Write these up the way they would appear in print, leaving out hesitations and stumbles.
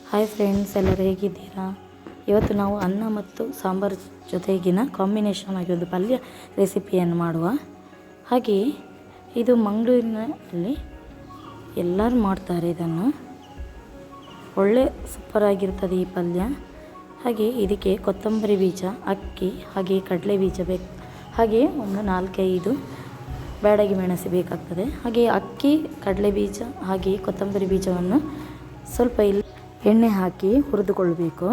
Hi friends, ಎಲ್ಲರೂ ಹೇಗಿದ್ದೀರಾ? ಇವತ್ತು ನಾವು ಅನ್ನ ಮತ್ತು ಸಾಂಬಾರು ಜೊತೆಗಿನ ಕಾಂಬಿನೇಷನ್ ಆಗಿ ಒಂದು ಪಲ್ಯ ರೆಸಿಪಿಯನ್ನು ಮಾಡುವ. ಹಾಗೆಯೇ ಇದು ಮಂಗಳೂರಿನಲ್ಲಿ ಎಲ್ಲರೂ ಮಾಡ್ತಾರೆ. ಇದನ್ನು ಒಳ್ಳೆ ಸೂಪರಾಗಿರ್ತದೆ ಈ ಪಲ್ಯ. ಹಾಗೆ ಇದಕ್ಕೆ ಕೊತ್ತಂಬರಿ ಬೀಜ, ಅಕ್ಕಿ, ಹಾಗೆ ಕಡಲೆ ಬೀಜ ಬೇಕು. ಹಾಗೆ ಒಂದು 4-5 ಬ್ಯಾಡಗಿ ಮೆಣಸು ಬೇಕಾಗ್ತದೆ. ಹಾಗೆ ಅಕ್ಕಿ, ಕಡಲೆ ಬೀಜ ಹಾಗೆ ಕೊತ್ತಂಬರಿ ಬೀಜವನ್ನು ಸ್ವಲ್ಪ ಎಣ್ಣೆ ಹಾಕಿ ಹುರಿದುಕೊಳ್ಬೇಕು.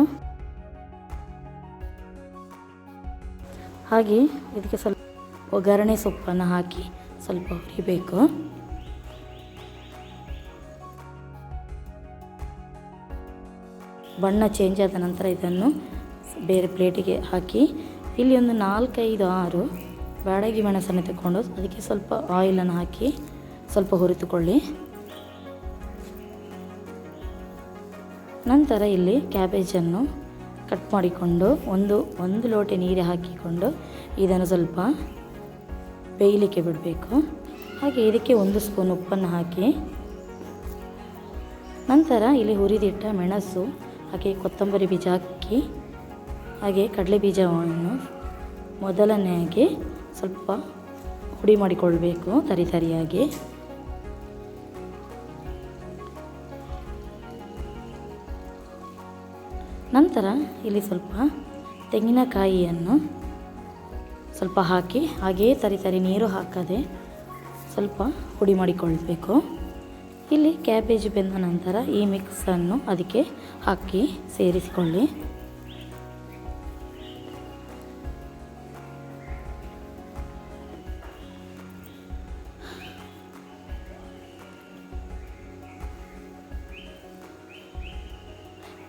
ಹಾಗೆ ಇದಕ್ಕೆ ಸ್ವಲ್ಪ ಒಗ್ಗರಣೆ ಸೊಪ್ಪನ್ನು ಹಾಕಿ ಸ್ವಲ್ಪ ಹುರಿಬೇಕು. ಬಣ್ಣ ಚೇಂಜ್ ಆದ ನಂತರ ಇದನ್ನು ಬೇರೆ ಪ್ಲೇಟಿಗೆ ಹಾಕಿ ಇಲ್ಲಿ ಒಂದು 4-5-6 ಬ್ಯಾಡಗಿ ಮೆಣಸನ್ನು ತಗೊಂಡು ಅದಕ್ಕೆ ಸ್ವಲ್ಪ ಆಯಿಲನ್ನು ಹಾಕಿ ಸ್ವಲ್ಪ ಹುರಿದುಕೊಳ್ಳಿ. ನಂತರ ಇಲ್ಲಿ ಕ್ಯಾಬೇಜನ್ನು ಕಟ್ ಮಾಡಿಕೊಂಡು ಒಂದು ಲೋಟೆ ನೀರು ಹಾಕಿಕೊಂಡು ಇದನ್ನು ಸ್ವಲ್ಪ ಬೇಯಲಿಕ್ಕೆ ಬಿಡಬೇಕು. ಹಾಗೆ ಇದಕ್ಕೆ 1 ಸ್ಪೂನ್ ಉಪ್ಪನ್ನು ಹಾಕಿ ನಂತರ ಇಲ್ಲಿ ಹುರಿದಿಟ್ಟ ಮೆಣಸು ಹಾಗೆ ಕೊತ್ತಂಬರಿ ಬೀಜ, ಅಕ್ಕಿ ಹಾಗೆ ಕಡಲೆ ಬೀಜವನ್ನು ಮೊದಲನೆಯಾಗಿ ಸ್ವಲ್ಪ ಹುಡಿ ಮಾಡಿಕೊಳ್ಬೇಕು ತರಿಯಾಗಿ. ನಂತರ ಇಲ್ಲಿ ಸ್ವಲ್ಪ ತೆಂಗಿನಕಾಯಿಯನ್ನು ಸ್ವಲ್ಪ ಹಾಕಿ ಹಾಗೆಯೇ ತರಿ ನೀರು ಹಾಕದೆ ಸ್ವಲ್ಪ ಹುಡಿ ಮಾಡಿಕೊಳ್ಬೇಕು. ಇಲ್ಲಿ ಕ್ಯಾಬೇಜ್ ಬೆಂದ ನಂತರ ಈ ಮಿಕ್ಸನ್ನು ಅದಕ್ಕೆ ಹಾಕಿ ಸೇರಿಸಿಕೊಳ್ಳಿ.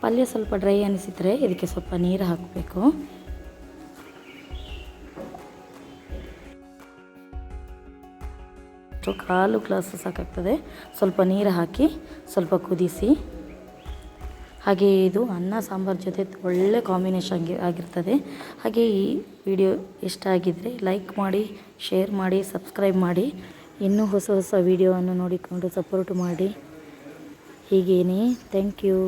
ಪಲ್ಯ ಸ್ವಲ್ಪ ಡ್ರೈ ಅನಿಸಿದರೆ ಇದಕ್ಕೆ ಸ್ವಲ್ಪ ನೀರು ಹಾಕಬೇಕು. ಕಾಲು ಗ್ಲಾಸ್ ಸಾಕಾಗ್ತದೆ. ಸ್ವಲ್ಪ ನೀರು ಹಾಕಿ ಸ್ವಲ್ಪ ಕುದಿಸಿ. ಹಾಗೆ ಇದು ಅನ್ನ ಸಾಂಬಾರು ಜೊತೆ ಒಳ್ಳೆ ಕಾಂಬಿನೇಷನ್ ಆಗಿರ್ತದೆ. ಹಾಗೆ ಈ ವಿಡಿಯೋ ಇಷ್ಟ ಆಗಿದ್ದರೆ ಲೈಕ್ ಮಾಡಿ, ಶೇರ್ ಮಾಡಿ, ಸಬ್ಸ್ಕ್ರೈಬ್ ಮಾಡಿ. ಇನ್ನೂ ಹೊಸ ವಿಡಿಯೋವನ್ನು ನೋಡಿಕೊಂಡು ಸಪೋರ್ಟ್ ಮಾಡಿ. ಹೀಗೇನೆ. Thank you.